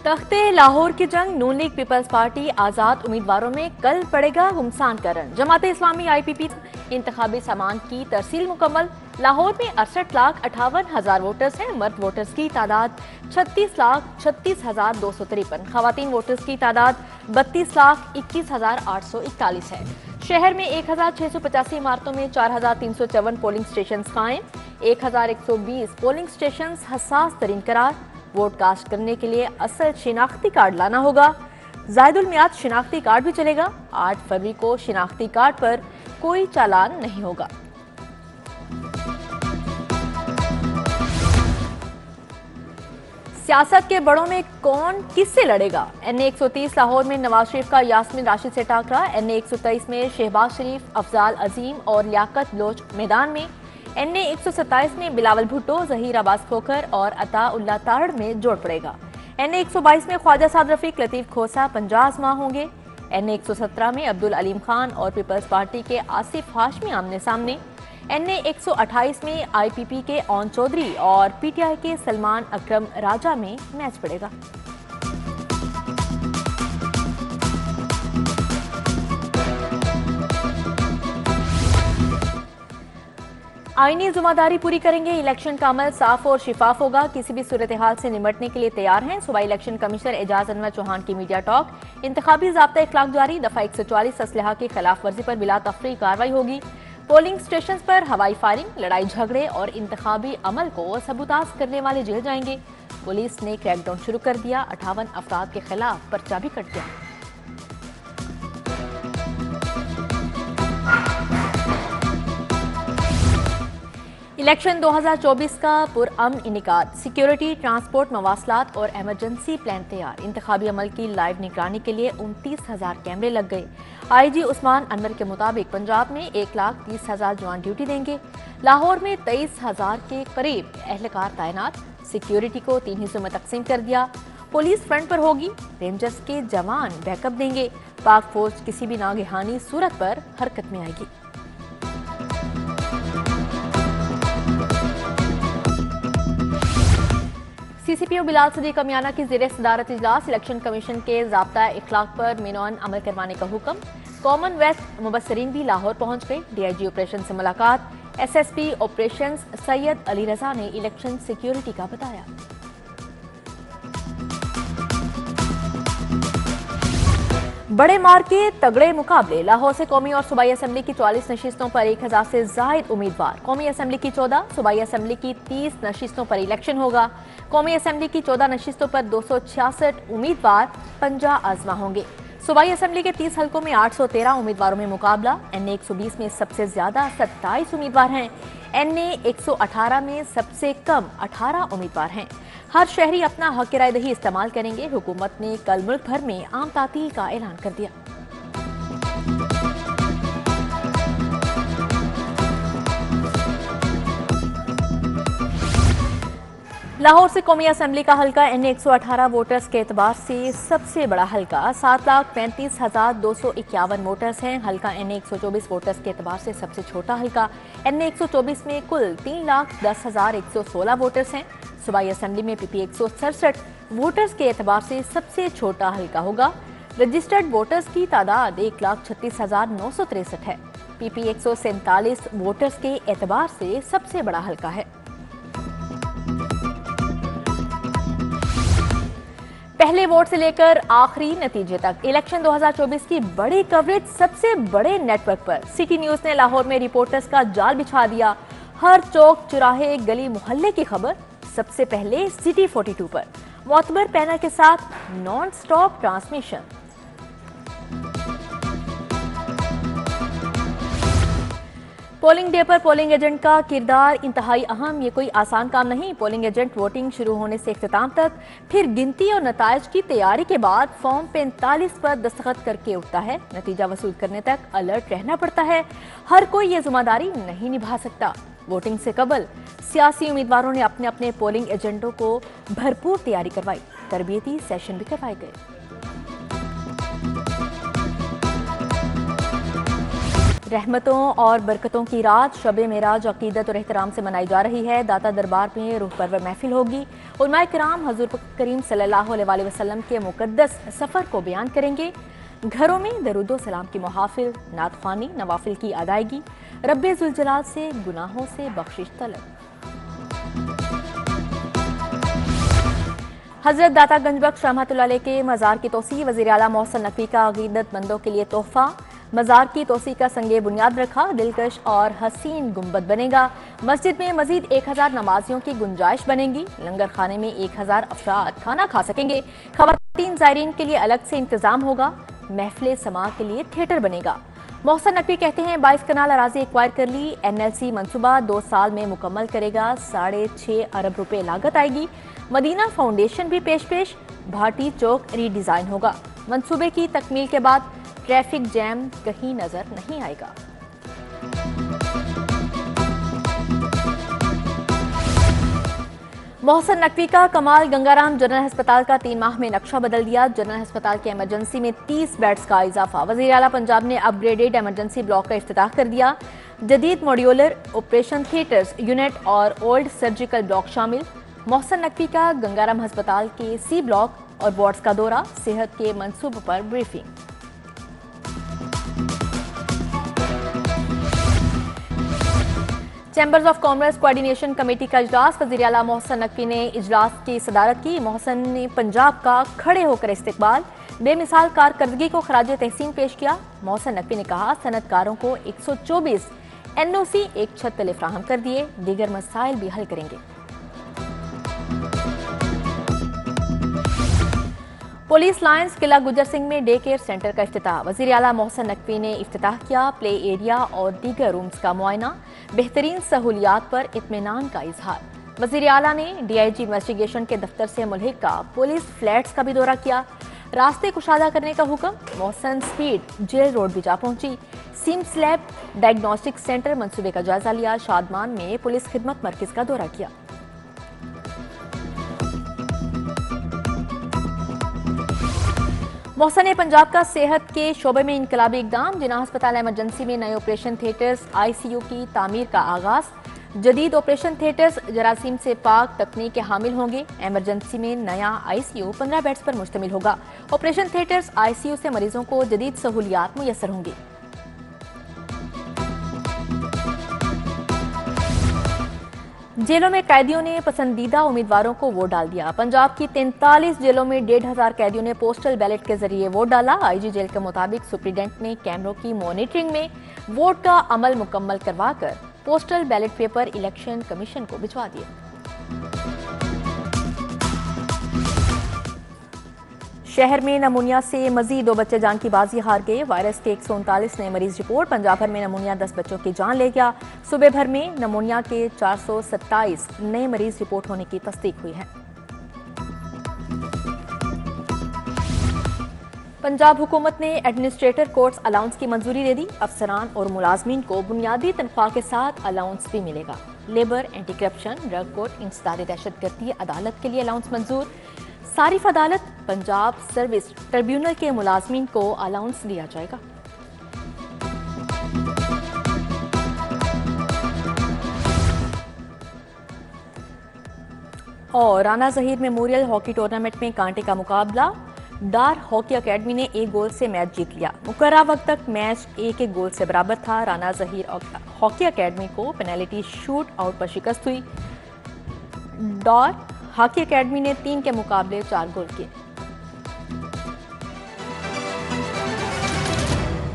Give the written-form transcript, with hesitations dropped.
तख्ते लाहौर की जंग नून लीग पीपल्स पार्टी आजाद उम्मीदवारों में कल पड़ेगा घुमसान करन। जमाते इस्लामी IPP इंतखाबी सामान की तरसील मुकम्मल। लाहौर में 68,58,000 वोटर्स हैं। मर्द वोटर्स की तादाद 36,36,253। खवातीन वोटर्स की तादाद 32,21,841 है। शहर में 1,685 इमारतों में 4,354 पोलिंग स्टेशन कायम। 1,120 पोलिंग स्टेशन हसास तरीन करार। वोट कास्ट करने के लिए असल शिनाख्ती कार्ड लाना होगा। जायदुल मियाद शिनाख्ती कार्ड भी चलेगा। 8 फरवरी को शिनाख्ती कार्ड पर कोई चालान नहीं होगा। सियासत के बड़ों में कौन किससे लड़ेगा? NA 130 लाहौर में नवाज शरीफ का यास्मीन राशिद से टाकरा। NA 123 में शहबाज शरीफ, अफजाल अजीम और लियाकत बलोच मैदान में। NA 127 में बिलावल भुट्टो, जहीर अब्बास खोखर और अता उल्ला तारड़ में जोड़ पड़ेगा। NA 122 में ख्वाजा साद रफीक, लतीफ खोसा 50 आजमा होंगे। NA 117 में अब्दुल अलीम खान और पीपल्स पार्टी के आसिफ हाशमी आमने सामने। NA 128 में IPP के ओन चौधरी और PTI के सलमान अकरम राजा में मैच पड़ेगा। आईनी जिम्मेदारी पूरी करेंगे। इलेक्शन का अमल साफ और शिफाफ होगा। किसी भी सूरत हाल से निमटने के लिए तैयार हैं। सूबाई इलेक्शन कमिश्नर एजाज अनवर चौहान की मीडिया टॉक। इंतखाबी ज़ाब्ता इखलाक जारी। दफा 144 असलहा की खिलाफ वर्जी पर बिला तफरी कार्रवाई होगी। पोलिंग स्टेशन पर हवाई फायरिंग, लड़ाई झगड़े और इंतखाबी अमल को सबूताज करने वाले जेल जाएंगे। पुलिस ने क्रैकडाउन शुरू कर दिया। 58 अफराद के खिलाफ पर्चा भी कट गया। इलेक्शन 2024 का पुरअमन इनेकाद। सिक्योरिटी, ट्रांसपोर्ट, मवासलात और एमरजेंसी प्लान तैयार। इंतखाबी अमल की लाइव निगरानी के लिए 29,000 कैमरे लग गए। IG उस्मान अनवर के मुताबिक पंजाब में 1,30,000 जवान ड्यूटी देंगे। लाहौर में 23,000 के करीब एहलकार तैनात। सिक्योरिटी को 3 हिस्सों में तकसीम कर दिया। पुलिस फ्रंट पर होगी। रेंजर्स के जवान बैकअप देंगे। पाक फौज किसी भी नागहानी सूरत पर हरकत में आएगी। CCPO बिलाल सदीक अमियाना की ज़ेरे सदारत इजलास। इलेक्शन कमीशन के ज़ाब्ता इखलाक पर मिनोन अमल करवाने का हुक्म। कॉमनवेल्थ मुबसरीन भी लाहौर पहुंच गए। DIG ऑपरेशन से मुलाकात। SSP ऑपरेशंस सैयद अली रजा ने इलेक्शन सिक्योरिटी का बताया। बड़े मार के तगड़े मुकाबले। लाहौर से कौमी और सूबाई असेंबली की 44 नशिस्तों पर 1,000 से जायद उम्मीदवार। कौमी असेंबली की 14, सूबाई असेंबली की 30 नशिस्तों पर इलेक्शन होगा। कौमी असेंबली की 14 नशिस्तों पर 266 उम्मीदवार 50 आजमा होंगे। सूबाई असेंबली के 30 हल्कों में 813 उम्मीदवारों में मुकाबला। NA 120 में सबसे ज्यादा 27 उम्मीदवार हैं। NA 118 में सबसे कम 18 उम्मीदवार हैं। हर शहरी अपना हक राय दही इस्तेमाल करेंगे। हुकूमत ने कल मुल्क भर में आम तातील का ऐलान कर दिया। लाहौर से कौमी असेंबली का हल्का NA 118 वोटर्स के एतबार से सबसे बड़ा हल्का। 7,35,251 वोटर्स हैं। हल्का NA 124 वोटर्स के एतबार से सबसे छोटा हल्का। NA 124 में कुल 3,10,116 वोटर्स हैं। सूबाई असेंबली में PP 167 वोटर्स के एतबार से सबसे छोटा हल्का होगा। रजिस्टर्ड वोटर्स की तादाद 1,36,963 है। PP 147 वोटर्स के एतबार से सबसे बड़ा हल्का है। पहले वोट से लेकर आखिरी नतीजे तक इलेक्शन 2024 की बड़ी कवरेज सबसे बड़े नेटवर्क पर। सिटी न्यूज ने लाहौर में रिपोर्टर्स का जाल बिछा दिया। हर चौक, चौराहे, गली मोहल्ले की खबर सबसे पहले सिटी 42 पर। मोतबर पैनल के साथ non stop transmission. Polling day पर पोलिंग एजेंट का किरदार इंतहाई अहम। ये कोई आसान काम नहीं। पोलिंग एजेंट वोटिंग शुरू होने से इख्तिताम तक, फिर गिनती और नताइज की तैयारी के बाद फॉर्म 45 पर दस्तखत करके उठता है। नतीजा वसूल करने तक अलर्ट रहना पड़ता है। हर कोई ये जिम्मेदारी नहीं निभा सकता। वोटिंग से कबल सियासी उम्मीदवारों ने अपने अपने पोलिंग एजेंटों को भरपूर तैयारी करवाई। तरबियती सेशन भी करवाए गए। रहमतों और बरकतों की रात शब मेराज अकीदत और एहतराम से मनाई जा रही है। दाता दरबार में रूह परवर महफिल होगी। उलमाए किराम हजूर करीम सल्लल्लाहु अलैहि वसल्लम के मुकद्दस सफ़र को बयान करेंगे। घरों में दरूदो सलाम की मुहाफिल, नात ख्वानी, नवाफिल की अदायगी, रब्बे जुल जलाल से गुनाहों से बख्शिश तलब। हजरत दाता गंजबख्श रहमतुल्लाह अलैह के मज़ार की तोसी, वज़ीर आला मोहसिन नकवी का अक़ीदतमंदों के लिए तोहफा। मज़ार की तोसी का संगे बुनियाद रखा, दिलकश और हसीन गुंबद बनेगा। मस्जिद में मजीद 1000 नमाजियों की गुंजाइश बनेगी। लंगर खाने में 1000 अफराद खाना खा सकेंगे। खवातीन ज़ायरीन के लिए अलग से इंतजाम होगा। महफिल समा के लिए थिएटर बनेगा। मोहसिन नकवी कहते हैं 22 कनाल अराजी एक्वायर कर ली। NLC मंसूबा 2 साल में मुकम्मल करेगा। 6.5 अरब रुपए लागत आएगी। मदीना फाउंडेशन भी पेश भाटी चौक रीडिजाइन होगा। मंसूबे की तकमील के बाद ट्रैफिक जैम कहीं नजर नहीं आएगा। मोहसिन नकवी का कमाल, गंगाराम जनरल अस्पताल का 3 माह में नक्शा बदल दिया। जनरल अस्पताल के इमरजेंसी में 30 बेड्स का इजाफा। वज़ीर आला पंजाब ने अपग्रेडेड इमरजेंसी ब्लॉक का इफ्तिताह कर दिया। जदीद मॉड्यूलर ऑपरेशन थिएटर्स यूनिट और ओल्ड सर्जिकल ब्लॉक शामिल। मोहसिन नकवी का गंगाराम अस्पताल के C ब्लॉक और वार्ड्स का दौरा, सेहत के मंसूबों पर briefing. Chambers of commerce coordination committee का इजलास, वज़ीर आला मोहसिन नकवी ने इजलास की सदारत की। मोहसिन ने पंजाब का खड़े होकर इस्तिकबाल, बेमिसाल कारकर्दगी को खराज तहसीन पेश किया। मोहसिन नकवी ने कहा सनतकारों को 124 NOC एक छत तले फ्राहम कर दिए, दीगर मसाइल भी हल करेंगे। पुलिस लाइन्स किला गुजर सिंह में डे केयर सेंटर का इफ्तिताह, वज़ीर आला मोहसिन नकवी ने इफ्तिताह किया। प्ले एरिया और दीगर रूम्स का मुआयना, बेहतरीन सहूलियात पर इत्मीनान का इजहार। वज़ीर आला ने DIG इन्वेस्टिगेशन के दफ्तर से मुल्हिका पुलिस फ्लैट्स का भी दौरा किया। रास्ते कुशादा करने का हुक्म। मोहसिन स्पीड जेल रोड भी जा पहुंची। सीम्स लैब डायग्नोस्टिक सेंटर मंसूबे का जायजा लिया। शादमान में पुलिस खिदमत मरकज का दौरा किया। मोहसिन ने पंजाब का सेहत के शोबे में इनकलाबी इकदाम, जिना अस्पताल इमरजेंसी में नए ऑपरेशन थिएटर्स, ICU की तामीर का आगाज। जदीद ऑपरेशन थिएटर्स जरासीम से पाक तकनीक के हामिल होंगे। इमरजेंसी में नया ICU 15 बेड्स पर मुश्तमिल होगा। ऑपरेशन थिएटर्स ICU से मरीजों को जदीद सहूलियात मुयसर होंगी। जेलों में कैदियों ने पसंदीदा उम्मीदवारों को वोट डाल दिया। पंजाब की 43 जेलों में 1500 कैदियों ने पोस्टल बैलेट के जरिए वोट डाला। IG जेल के मुताबिक सुप्रीडेंट ने कैमरों की मॉनिटरिंग में वोट का अमल मुकम्मल करवाकर postal ballot paper election commission को भिजवा दिए। शहर में नमूनिया से मजीद 2 बच्चे जान की बाजी हार गए। वायरस के 139 नए मरीज रिपोर्ट। पंजाब भर में नमूनिया 10 बच्चों की जान ले गया। सूबे भर में नमूनिया के 427 नए मरीज रिपोर्ट होने की तस्दीक हुई है। पंजाब हुकूमत ने एडमिनिस्ट्रेटर कोर्ट्स अलाउंस की मंजूरी दे दी। अफसरान और मुलाजमीन को बुनियादी तनख्वाह के साथ अलाउंस भी मिलेगा। Labour, anti corruption, drug court, इंसदाद दहशतगर्दी अदालत के लिए अलाउंस मंजूर। सारिफ अदालत, पंजाब सर्विस ट्रिब्यूनल के मुलाजमीन को अलाउंस दिया जाएगा। और Rana Zaheer memorial hockey tournament में कांटे का मुकाबला। डार हॉकी अकेडमी ने 1 गोल से मैच जीत लिया। मुकर्रर वक्त तक मैच 1-1 गोल से बराबर था। राना ज़हीर हॉकी अकेडमी को पेनल्टी शूट आउट पर शिकस्त हुई। डार हॉकी अकेडमी ने 3 के मुकाबले 4 गोल किए।